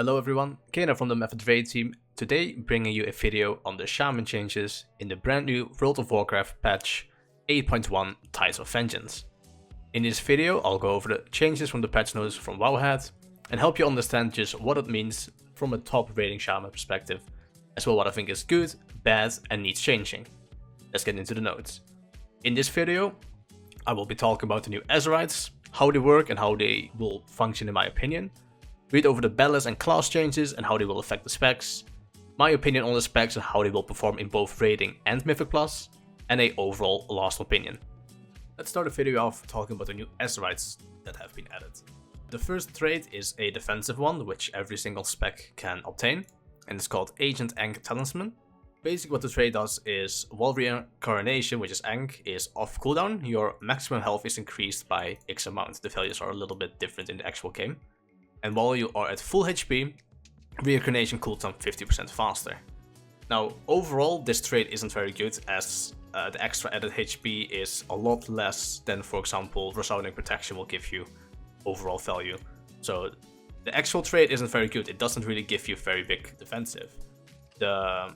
Hello everyone, Kena from the Method Raid team, today bringing you a video on the Shaman changes in the brand new World of Warcraft patch 8.1 Tides of Vengeance. In this video I'll go over the changes from the patch notes from Wowhead and help you understand just what it means from a top rating Shaman perspective, as well what I think is good, bad and needs changing. Let's get into the notes. In this video I will be talking about the new Azerites, how they work and how they will function in my opinion. Read over the balance and class changes and how they will affect the specs, my opinion on the specs and how they will perform in both rating and Mythic Plus, and a overall last opinion. Let's start the video off talking about the new Azerites that have been added. The first trait is a defensive one, which every single spec can obtain, and it's called Agent Ankh Talisman. Basically what the trait does is, while Reincarnation, which is Ankh, is off cooldown, your maximum health is increased by X amount. The values are a little bit different in the actual game. And while you are at full HP, Reincarnation cools down 50% faster. Now, overall, this trait isn't very good, as the extra added HP is a lot less than, for example, Resounding Protection will give you overall value. So, the actual trait isn't very good, it doesn't really give you very big defensive. The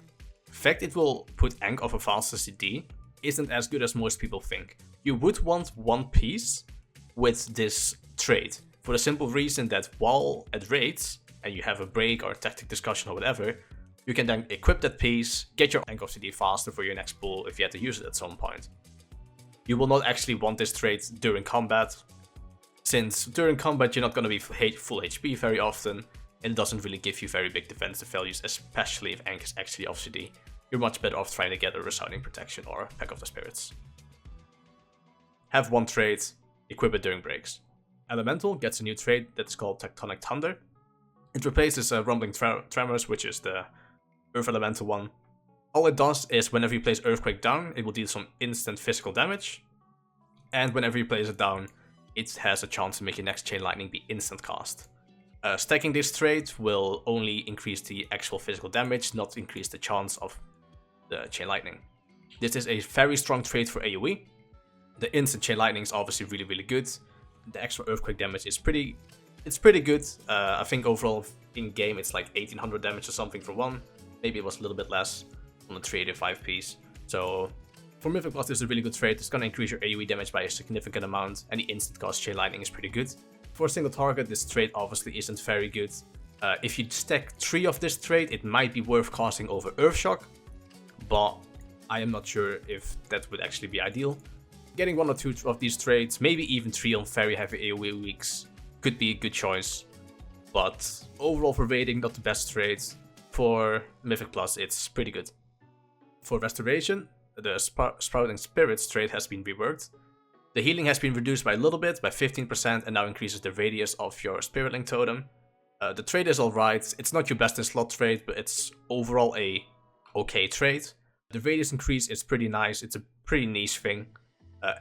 fact it will put Ankh off a faster CD isn't as good as most people think. You would want one piece with this trait, for the simple reason that while at raids, and you have a break or a tactic discussion or whatever, you can then equip that piece, get your Ankh off CD faster for your next pull if you had to use it at some point. You will not actually want this trait during combat, since during combat you're not going to be full HP very often, and it doesn't really give you very big defensive values, especially if Ankh is actually off CD. You're much better off trying to get a Resounding Protection or a Pack of the Spirits. Have one trait, equip it during breaks. Elemental gets a new trait that's called Tectonic Thunder. It replaces Rumbling Tremors, which is the Earth Elemental one. All it does is whenever you place Earthquake down, it will deal some instant physical damage. And whenever you place it down, it has a chance to make your next Chain Lightning be instant cast. Stacking this trait will only increase the actual physical damage, not increase the chance of the Chain Lightning. This is a very strong trait for AoE. The instant Chain Lightning is obviously really good. The extra Earthquake damage is pretty good. I think overall in game it's like 1800 damage or something for one. Maybe it was a little bit less on the 385 piece. So for Mythic Plus this is a really good trait. It's gonna increase your AoE damage by a significant amount, and the instant cast Chain Lightning is pretty good. For a single target this trait obviously isn't very good. If you stack 3 of this trait it might be worth casting over Earthshock, but I am not sure if that would actually be ideal. Getting 1 or 2 of these traits, maybe even 3 on very heavy AoE weeks, could be a good choice. But overall for raiding, not the best trait. For Mythic Plus, it's pretty good. For Restoration, the Sprouting Spirits trait has been reworked. The healing has been reduced by a little bit, by 15%, and now increases the radius of your Spirit Link totem. The trait is alright, it's not your best in slot trait, but it's overall a okay trait. The radius increase is pretty nice, it's a pretty niche thing.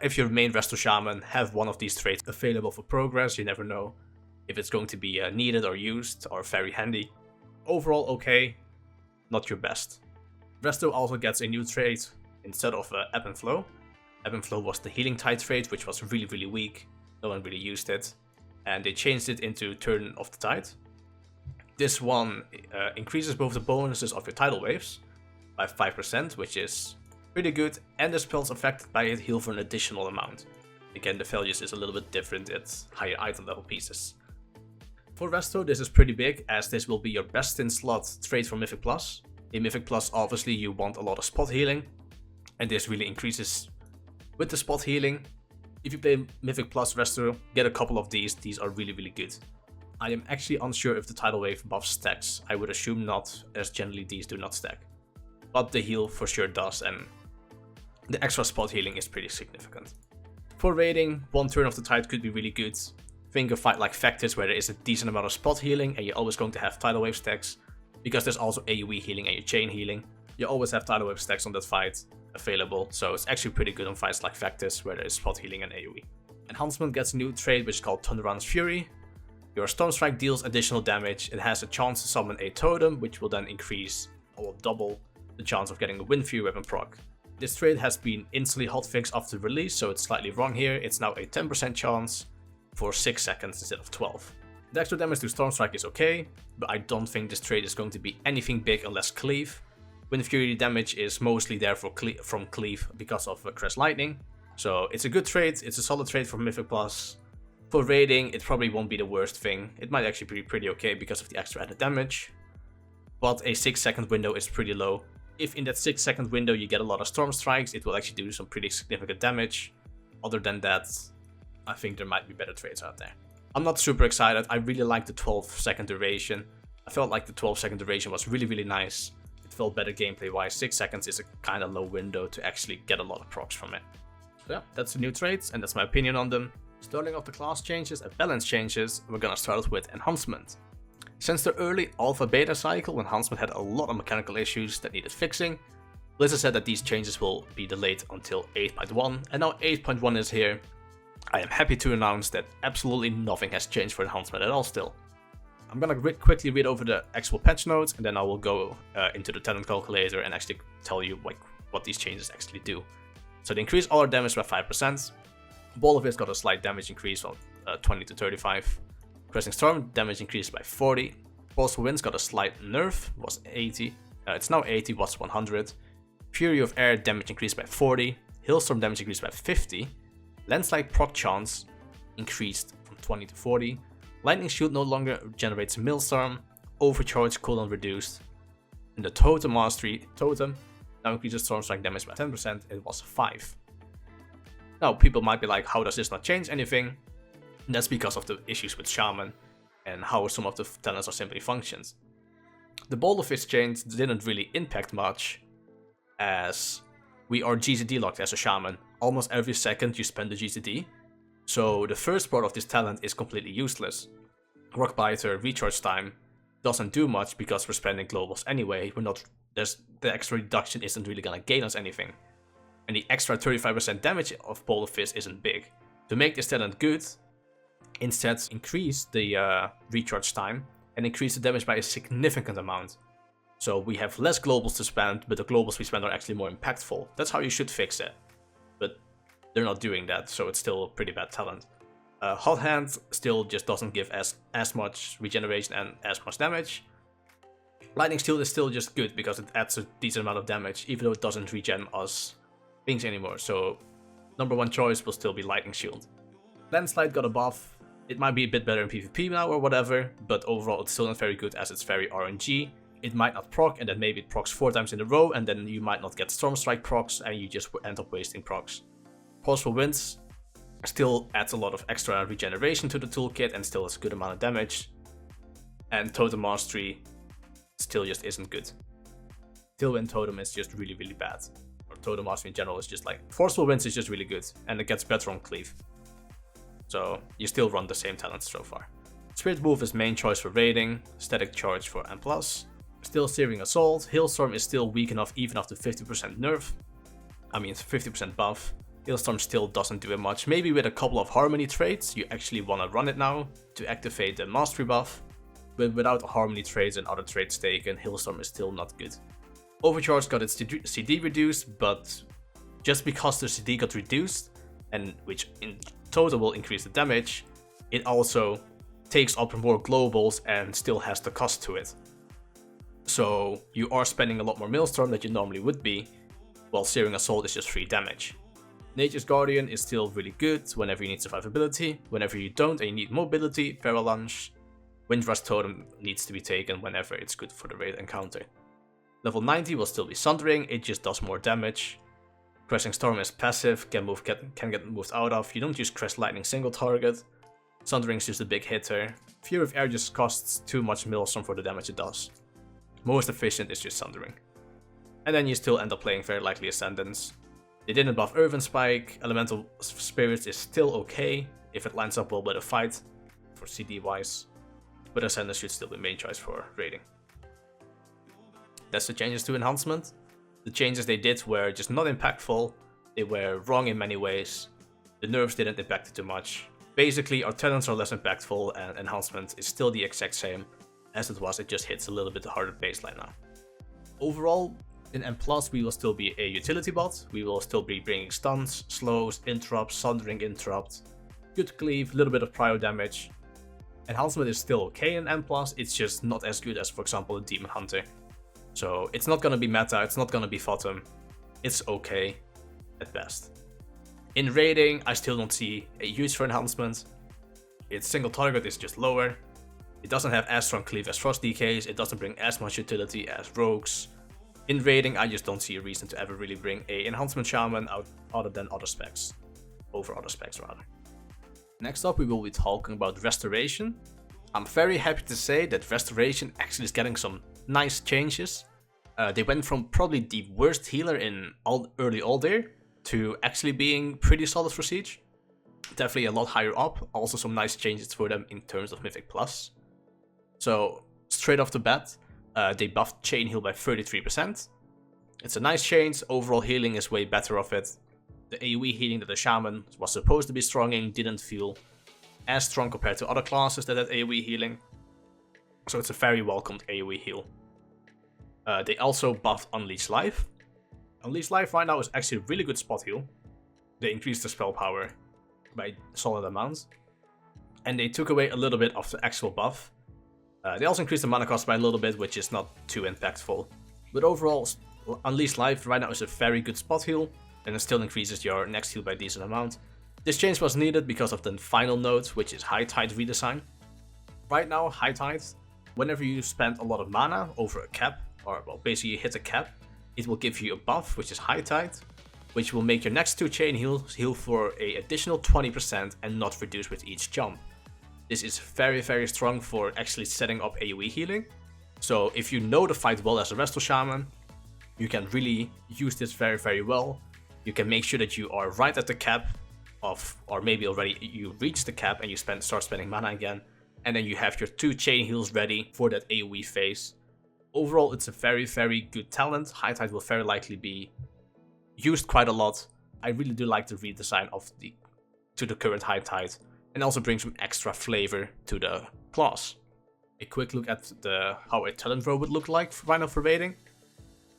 If you're main Resto Shaman, have one of these traits available for progress, you never know if it's going to be needed or used or very handy. Overall okay, not your best. Resto also gets a new trait instead of Ebb and Flow. Ebb and Flow was the Healing Tide trait, which was really weak, no one really used it, and they changed it into Turn of the Tide. This one increases both the bonuses of your tidal waves by 5%, which is pretty good, and the spells affected by it heal for an additional amount. Again, the values is a little bit different at higher item level pieces. For Resto, this is pretty big, as this will be your best in slot trait for Mythic Plus. In Mythic Plus, obviously, you want a lot of spot healing, and this really increases with the spot healing. If you play Mythic Plus Resto, get a couple of these are really good. I am actually unsure if the tidal wave buff stacks. I would assume not, as generally these do not stack. But the heal for sure does, and the extra spot healing is pretty significant. For raiding, 1 Turn of the Tide could be really good. Think of fight like Factus where there is a decent amount of spot healing and you're always going to have tidal wave stacks, because there's also AoE healing and your chain healing. You always have tidal wave stacks on that fight available, so it's actually pretty good on fights like Factus where there is spot healing and AoE. And Huntsman gets a new trait which is called Thunderant's Fury. Your Storm Strike deals additional damage. It has a chance to summon a totem, which will then increase or double the chance of getting a Wind Fury weapon proc. This trait has been instantly hotfixed after release, so it's slightly wrong here. It's now a 10% chance for 6 seconds instead of 12. The extra damage to Storm Strike is okay, but I don't think this trait is going to be anything big unless Cleave. Wind Fury damage is mostly there from Cleave because of Crest Lightning. So it's a good trait, it's a solid trait for Mythic Plus. For raiding, it probably won't be the worst thing. It might actually be pretty okay because of the extra added damage. But a 6-second window is pretty low. If in that 6-second window you get a lot of Storm Strikes, it will actually do some pretty significant damage. Other than that, I think there might be better traits out there. I'm not super excited. I really like the 12-second duration. I felt like the 12-second duration was really nice. It felt better gameplay wise. 6 seconds is a kind of low window to actually get a lot of procs from it. So yeah, that's the new traits and that's my opinion on them. Starting off the class changes and balance changes, we're gonna start with Enhancement. Since the early alpha beta cycle, Huntsman had a lot of mechanical issues that needed fixing. Blizzard said that these changes will be delayed until 8.1, and now 8.1 is here. I am happy to announce that absolutely nothing has changed for Enhancement at all still. I'm gonna quickly read over the actual patch notes, and then I will go into the talent calculator and actually tell you what these changes actually do. So they increase all our damage by 5%. Ball of Fist got a slight damage increase from 20 to 35. Cresting Storm damage increased by 40. Forceful Winds got a slight nerf, was 80. It's now 80, was 100. Fury of Air damage increased by 40. Hailstorm damage increased by 50. Landslide proc chance increased from 20 to 40. Lightning Shield no longer generates Millstorm. Overcharge cooldown reduced. And the Totem Mastery Totem now increases Storm Strike damage by 10%. It was 5. Now people might be like, how does this not change anything? And that's because of the issues with Shaman and how some of the talents are simply functions. The Boulder Fist change didn't really impact much, as we are GCD locked as a Shaman. Almost every second you spend the GCD, so the first part of this talent is completely useless. Rock Biter recharge time doesn't do much because we're spending globals anyway. The extra reduction isn't really gonna gain us anything, and the extra 35% damage of Boulder Fist isn't big. To make this talent good, instead increase the recharge time and increase the damage by a significant amount. So we have less globals to spend, but the globals we spend are actually more impactful. That's how you should fix it. But they're not doing that, so it's still a pretty bad talent. Hot Hand still just doesn't give as much regeneration and as much damage. Lightning Shield is still just good because it adds a decent amount of damage, even though it doesn't regen us things anymore. So number one choice will still be Lightning Shield. Landslide got a buff. It might be a bit better in PvP now or whatever, but overall it's still not very good as it's very RNG. It might not proc, and then maybe it procs 4 times in a row, and then you might not get Storm Strike procs, and you just end up wasting procs. Forceful Winds still adds a lot of extra regeneration to the toolkit, and still has a good amount of damage. And Totem Mastery still just isn't good. Tailwind Totem is just really bad. Or Totem Mastery in general is just like... Forceful Winds is just really good, and it gets better on Cleave. So you still run the same talents so far. Spirit Wolf is main choice for raiding, Static Charge for M+. Still Searing Assault. Hailstorm is still weak enough even after 50% nerf. I mean, it's 50% buff. Hailstorm still doesn't do it much. Maybe with a couple of Harmony traits, you actually want to run it now to activate the Mastery buff. But without Harmony traits and other traits taken, Hailstorm is still not good. Overcharge got its CD reduced, but just because the CD got reduced, and which in total will increase the damage, it also takes up more globals and still has the cost to it. So you are spending a lot more Maelstrom than you normally would be, while Searing Assault is just free damage. Nature's Guardian is still really good whenever you need survivability. Whenever you don't and you need mobility, Avalanche. Windrush Totem needs to be taken whenever it's good for the raid encounter. Level 90 will still be Sundering, it just does more damage. Crashing Storm is passive, can get moved out of. You don't use Crash Lightning single target. Sundering is just a big hitter. Fury of Air just costs too much Maelstrom for the damage it does. Most efficient is just Sundering. And then you still end up playing very likely Ascendance. They didn't buff Earth and Spike. Elemental Spirits is still okay if it lines up well with a fight for CD wise. But Ascendance should still be main choice for raiding. That's the changes to Enhancement. The changes they did were just not impactful. They were wrong in many ways. The nerfs didn't impact it too much. Basically, our talents are less impactful and Enhancement is still the exact same as it was. It just hits a little bit harder baseline now. Overall, in M+, we will still be a utility bot. We will still be bringing stuns, slows, interrupts, Sundering interrupt, good cleave, a little bit of prio damage. Enhancement is still okay in N+, it's just not as good as, for example, a Demon Hunter. So it's not gonna be meta, it's not gonna be bottom. It's okay at best. In raiding, I still don't see a use for enhancement. Its single target is just lower. It doesn't have as strong cleave as Frost DKs, it doesn't bring as much utility as rogues. In raiding, I just don't see a reason to ever really bring a enhancement shaman out other than other specs. Over other specs rather. Next up we will be talking about restoration. I'm very happy to say that restoration actually is getting some nice changes. They went from probably the worst healer in early Aldir to actually being pretty solid for Siege. Definitely a lot higher up, also some nice changes for them in terms of Mythic Plus. So straight off the bat, they buffed chain heal by 33%. It's a nice change, overall healing is way better of it. The AoE healing that the Shaman was supposed to be strong in didn't feel as strong compared to other classes that had AoE healing. So it's a very welcomed AoE heal. They also buffed Unleash Life. Unleash Life right now is actually a really good spot heal. They increased the spell power by solid amounts. And they took away a little bit of the actual buff. They also increased the mana cost by a little bit, which is not too impactful. But overall, Unleash Life right now is a very good spot heal. And it still increases your next heal by a decent amount. This change was needed because of the final node, which is High Tide redesign. Right now, High Tide, whenever you spend a lot of mana over a cap, or well, basically you hit a cap, it will give you a buff, which is High Tide, which will make your next 2 chain heals heal for an additional 20% and not reduce with each jump. This is very, very strong for actually setting up AoE healing. So if you know the fight well as a Resto Shaman, you can really use this very, very well. You can make sure that you are right at the cap of, or maybe already you reach the cap and you start spending mana again. And then you have your 2 chain heals ready for that AoE phase. Overall, it's a very, very good talent. High Tide will very likely be used quite a lot. I really do like the redesign of the current High Tide. And also brings some extra flavor to the class. A quick look at how a talent row would look like right now for raiding.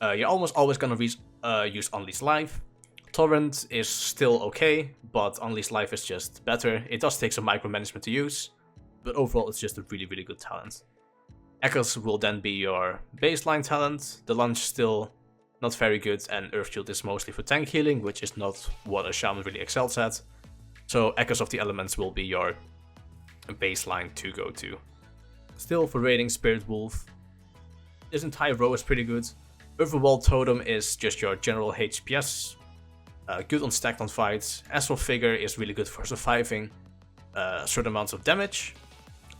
You're almost always gonna use Unleash Life. Torrent is still okay, but Unleash Life is just better. It does take some micromanagement to use, but overall it's just a really, really good talent. Echoes will then be your baseline talent. The Lunge still not very good, and Earth Shield is mostly for tank healing, which is not what a Shaman really excels at. So Echoes of the Elements will be your baseline to go to. Still for raiding, Spirit Wolf. This entire row is pretty good. Overwall Totem is just your general HPS. Good on stacked on fights. Astral Figure is really good for surviving certain amounts of damage.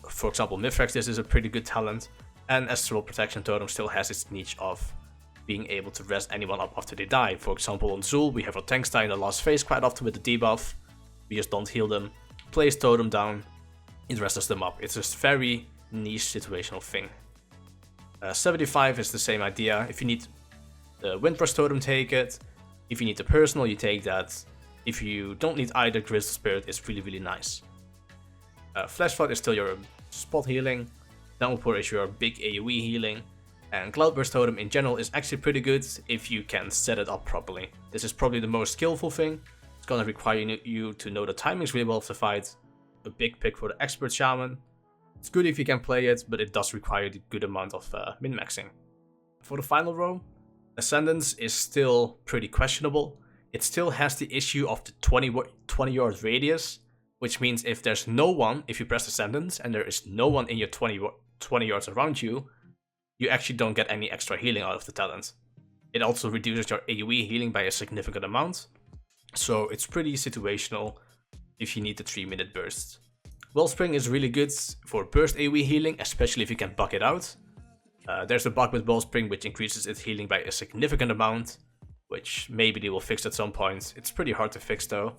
For example, Mithrax, this is a pretty good talent. And Astral Protection Totem still has its niche of being able to rest anyone up after they die. For example, on Zul, we have our tanks die in the last phase quite often with the debuff. We just don't heal them. Place Totem down, it rests them up. It's a very niche situational thing. 75 is the same idea. If you need the Windrush Totem, take it. If you need the personal, you take that. If you don't need either, Crystal Spirit is really, really nice. Flash Flood is still your spot healing. Downpour is your big AoE healing. And Cloudburst Totem in general is actually pretty good if you can set it up properly. This is probably the most skillful thing. It's gonna require you to know the timings really well of the fight. A big pick for the Expert Shaman. It's good if you can play it, but it does require a good amount of min-maxing. For the final row, Ascendance is still pretty questionable. It still has the issue of the 20 yard radius, which means if there's no one, if you press Ascendance and there is no one in your 20 yards around you, you actually don't get any extra healing out of the talent. It also reduces your AoE healing by a significant amount, so it's pretty situational if you need the 3-minute burst. Wellspring is really good for burst AoE healing, especially if you can buck it out. There's a bug with Wellspring which increases its healing by a significant amount, which maybe they will fix at some point. It's pretty hard to fix though.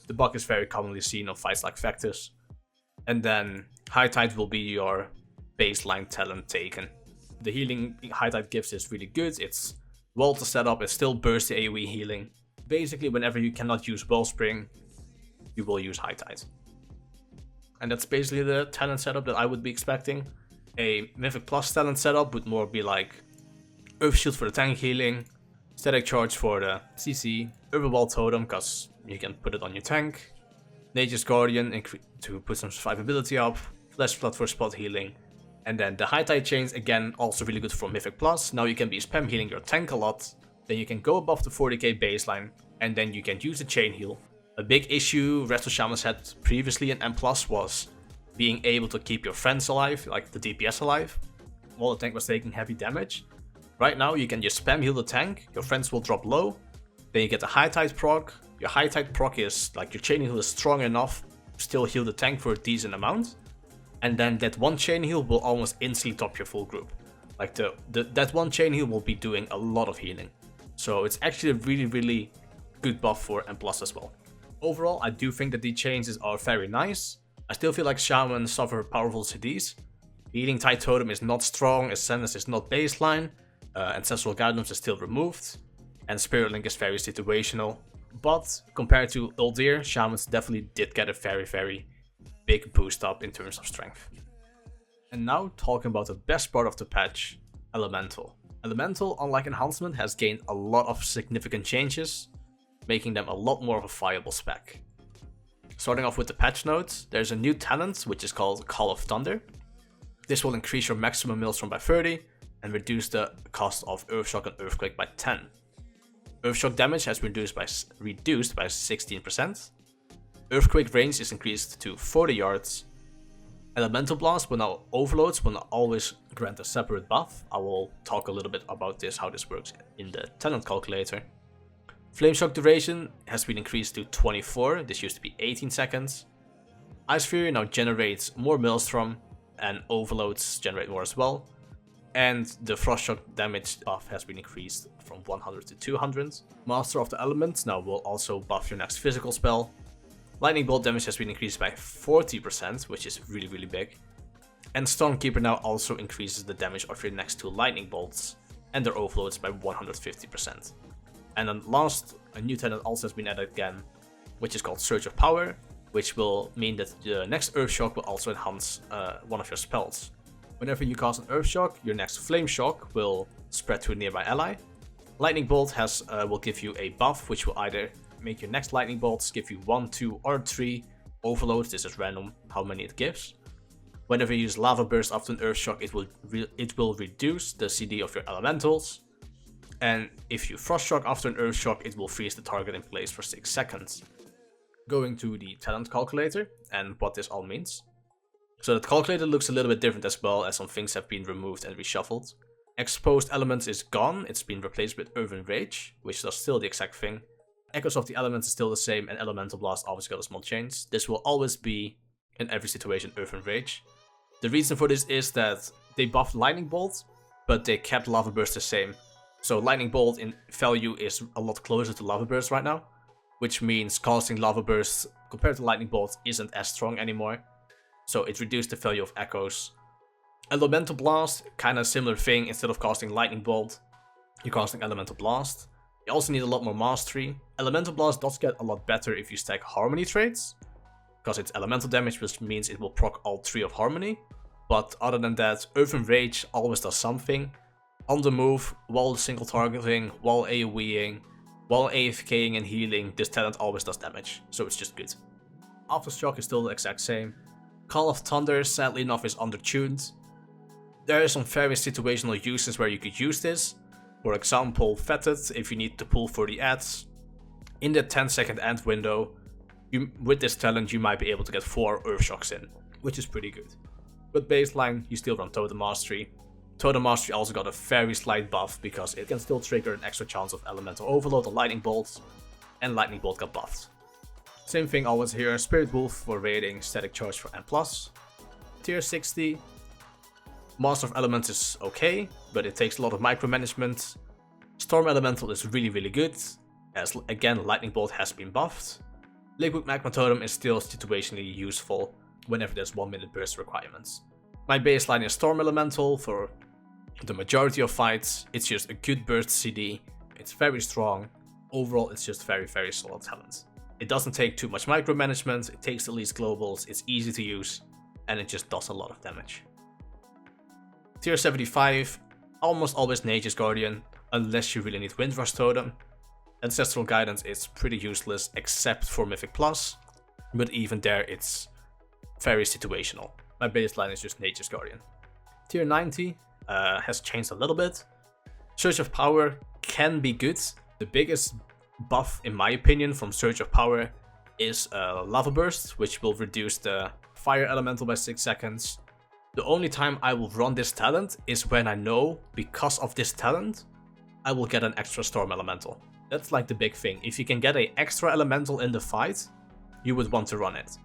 The bug is very commonly seen on fights like Vectus. And then High Tide will be your baseline talent taken. The healing High Tide gives is really good. It's well to set up, it's still burst AoE healing. Basically whenever you cannot use Wellspring, you will use High Tide. And that's basically the talent setup that I would be expecting. A Mythic Plus talent setup would more be like Earth Shield for the tank healing, Static Charge for the CC, Overwall Totem because you can put it on your tank, Nature's Guardian to put some survivability up, Flesh Flood for spot healing. And then the High Tide Chains, again, also really good for Mythic Plus. Now you can be spam healing your tank a lot, then you can go above the 40k baseline, and then you can use the chain heal. A big issue Resto Shamans had previously in M+, was being able to keep your friends alive, like the DPS alive, while the tank was taking heavy damage. Right now you can just spam heal the tank, your friends will drop low, then you get a High Tide proc. Your High Tide proc is, like, your chain heal is strong enough to still heal the tank for a decent amount. And then that one chain heal will almost instantly top your full group. Like that one chain heal will be doing a lot of healing. So it's actually a really, really good buff for M+ as well. Overall, I do think that the changes are very nice. I still feel like Shaman suffer powerful CDs. Healing Tide Totem is not strong, Ascendance is not baseline, Ancestral Guidance is still removed, and Spirit Link is very situational. But compared to Uldir, Shamans definitely did get a very, very big boost up in terms of strength. And now talking about the best part of the patch, Elemental. Elemental, unlike Huntsman, has gained a lot of significant changes, making them a lot more of a viable spec. Starting off with the patch notes, there's a new talent which is called Call of Thunder. This will increase your maximum Maelstrom by 30 and reduce the cost of Earthshock and Earthquake by 10. Earthshock damage has been reduced by 16%. Earthquake range is increased to 40 yards. Elemental Blast will now overloads will now always grant a separate buff. I will talk a little bit about this, how this works in the talent calculator. Flame Shock duration has been increased to 24, this used to be 18 seconds. Ice Fury now generates more Maelstrom, and overloads generate more as well. And the Frost Shock damage buff has been increased from 100 to 200. Master of the Elements now will also buff your next physical spell. Lightning Bolt damage has been increased by 40%, which is really, really big. And Stormkeeper now also increases the damage of your next two Lightning Bolts and their overloads by 150%. And then last, a new talent also has been added again, which is called Surge of Power, which will mean that the next Earth Shock will also enhance one of your spells. Whenever you cast an Earth Shock, your next Flame Shock will spread to a nearby ally. Lightning Bolt will give you a buff, which will either make your next Lightning Bolts give you 1, 2, or 3 overloads. This is random how many it gives. Whenever you use Lava Burst after an Earth Shock, it will reduce the CD of your elementals. And if you Frost Shock after an Earth Shock, it will freeze the target in place for 6 seconds. Going to the talent calculator and what this all means. So the calculator looks a little bit different as well, as some things have been removed and reshuffled. Exposed Elements is gone, it's been replaced with Urban Rage, which does still the exact thing. Echoes of the Elements is still the same, and Elemental Blast always got a small change. This will always be, in every situation, Urban Rage. The reason for this is that they buffed Lightning Bolt, but they kept Lava Burst the same. So Lightning Bolt in value is a lot closer to Lava Burst right now, which means casting Lava Burst compared to Lightning Bolt isn't as strong anymore. So it reduced the value of Echoes. Elemental Blast, kind of similar thing. Instead of casting Lightning Bolt, you're casting Elemental Blast. You also need a lot more mastery. Elemental Blast does get a lot better if you stack Harmony traits, because it's elemental damage, which means it will proc all 3 of Harmony. But other than that, Earthen Rage always does something. On the move, while single targeting, while AoEing, while AFKing and healing, this talent always does damage, so it's just good. Aftershock is still the exact same. Call of Thunder, sadly enough, is undertuned. There are some very situational uses where you could use this. For example, Fetid, if you need to pull for the ads. In the 10-second end window, with this talent you might be able to get 4 Earthshocks in, which is pretty good. But baseline, you still run Totem Mastery. Totem Mastery also got a very slight buff because it can still trigger an extra chance of Elemental Overload or Lightning Bolt, and Lightning Bolt got buffed. Same thing always here, Spirit Wolf for raiding, Static Charge for N+. Tier 60. Master of Elements is okay, but it takes a lot of micromanagement. Storm Elemental is really, really good, as again Lightning Bolt has been buffed. Liquid Magma Totem is still situationally useful whenever there's 1-minute burst requirements. My baseline is Storm Elemental for the majority of fights. It's just a good burst CD, it's very strong. Overall, it's just very, very solid talent. It doesn't take too much micromanagement, it takes the least globals, it's easy to use, and it just does a lot of damage. Tier 75, almost always Nature's Guardian, unless you really need Windrush Totem. Ancestral Guidance is pretty useless except for Mythic Plus, but even there it's very situational. my baseline is just Nature's Guardian. Tier 90 has changed a little bit. Surge of Power can be good. The biggest buff, in my opinion, from Surge of Power is Lava Burst, which will reduce the Fire Elemental by 6 seconds. The only time I will run this talent is when I know, because of this talent, I will get an extra Storm Elemental. That's like the big thing. If you can get an extra Elemental in the fight, you would want to run it.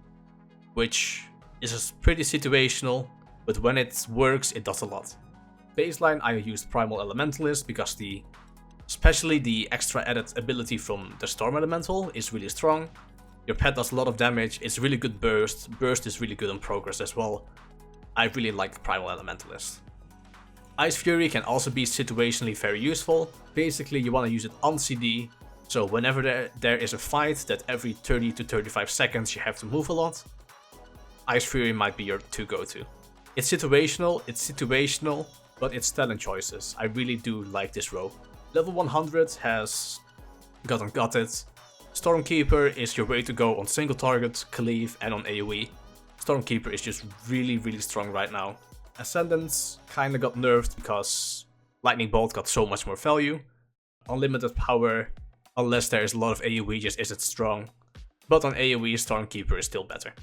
Which is pretty situational, but when it works, it does a lot. Baseline, I used Primal Elementalist because especially the extra added ability from the Storm Elemental is really strong. Your pet does a lot of damage, it's really good burst. Burst is really good on progress as well. I really like Primal Elementalist. Ice Fury can also be situationally very useful. Basically, you want to use it on CD, so whenever there is a fight that every 30 to 35 seconds you have to move a lot, Ice Fury might be your go-to. It's situational, but it's talent choices. I really do like this row. Level 100 has got it. Stormkeeper is your way to go on single target, cleave, and on AoE. Stormkeeper is just really, really strong right now. Ascendance kinda got nerfed because Lightning Bolt got so much more value. Unlimited power, unless there is a lot of AoE, just isn't strong. But on AoE, Stormkeeper is still better.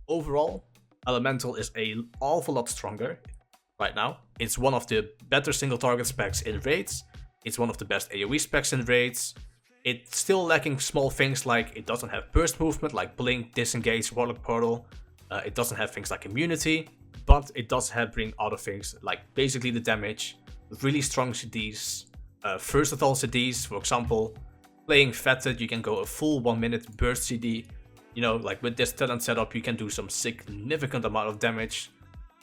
Overall, Elemental is an awful lot stronger right now. It's one of the better single target specs in raids. It's one of the best AoE specs in raids. It's still lacking small things like it doesn't have burst movement like Blink, Disengage, Warlock Portal. It doesn't have things like immunity, but it does bring other things like basically the damage, really strong CDs, versatile CDs. For example, playing Fetid, you can go a full 1 minute burst CD. You know, like with this talent setup, you can do some significant amount of damage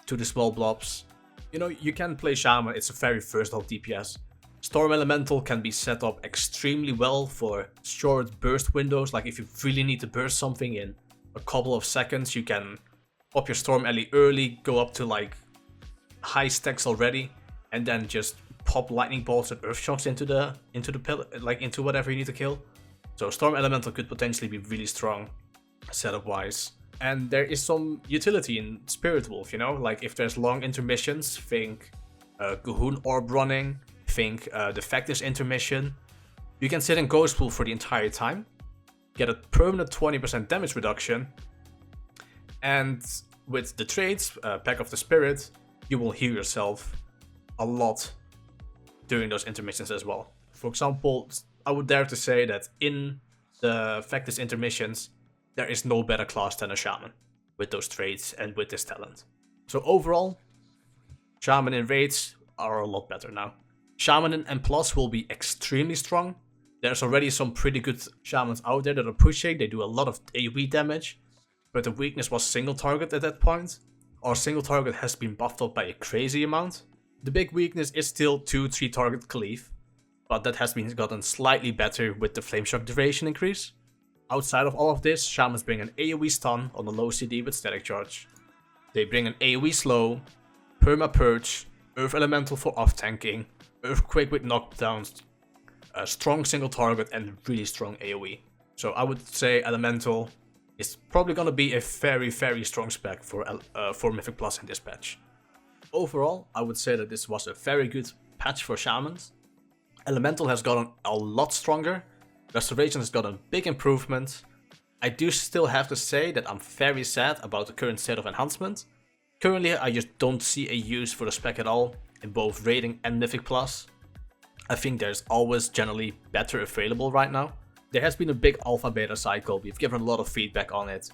to the small blobs. You know, you can play Shaman, it's a very versatile DPS. Storm Elemental can be set up extremely well for short burst windows, like if you really need to burst something in a couple of seconds, you can pop your Storm Ele early, go up to like high stacks already, and then just pop lightning bolts and earth shocks into the pillar, like into whatever you need to kill. So Storm Elemental could potentially be really strong setup wise. And there is some utility in Spirit Wolf, you know, like if there's long intermissions, think Gahun Orb running, think the Factus intermission. You can sit in Ghost Wolf for the entire time, get a permanent 20% damage reduction, and with the traits, Pack of the Spirit, you will heal yourself a lot during those intermissions as well. For example, I would dare to say that in the Factus intermissions, there is no better class than a Shaman with those traits and with this talent. So overall, Shaman in raids are a lot better now. Shaman in M+ will be extremely strong. There's already some pretty good Shamans out there that are pushing. They do a lot of AoE damage, but the weakness was single target at that point. Our single target has been buffed up by a crazy amount. The big weakness is still 2-3 target cleave, but that has been gotten slightly better with the Flame Shock duration increase. Outside of all of this, Shamans bring an AoE stun on the low CD with Static Charge. They bring an AoE slow, Perma Purge, Earth Elemental for off tanking, Earthquake with knockdowns, a strong single target, and really strong AoE. So I would say Elemental is probably going to be a very, very strong spec for Mythic Plus in this patch. Overall, I would say that this was a very good patch for Shamans. Elemental has gotten a lot stronger. Restoration has got a big improvement. I do still have to say that I'm very sad about the current state of enhancement. Currently, I just don't see a use for the spec at all in both raiding and Mythic Plus. I think there's always generally better available right now. There has been a big alpha beta cycle, we've given a lot of feedback on it.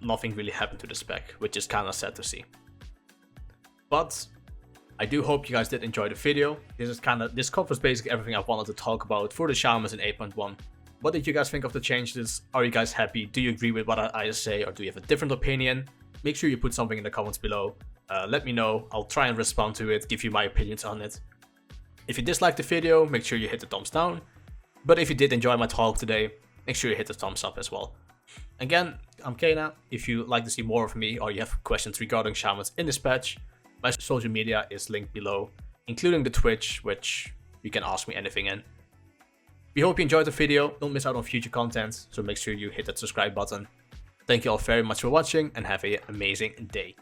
Nothing really happened to the spec, which is kinda sad to see. But I do hope you guys did enjoy the video. This covers basically everything I wanted to talk about for the Shamans in 8.1. What did you guys think of the changes? Are you guys happy? Do you agree with what I say, or do you have a different opinion? Make sure you put something in the comments below. Let me know. I'll try and respond to it, give you my opinions on it. If you disliked the video, make sure you hit the thumbs down. But if you did enjoy my talk today, make sure you hit the thumbs up as well. Again, I'm Kana. If you'd like to see more of me or you have questions regarding Shamans in this patch, my social media is linked below, including the Twitch, which you can ask me anything in. We hope you enjoyed the video. Don't miss out on future content, so make sure you hit that subscribe button. Thank you all very much for watching and have an amazing day.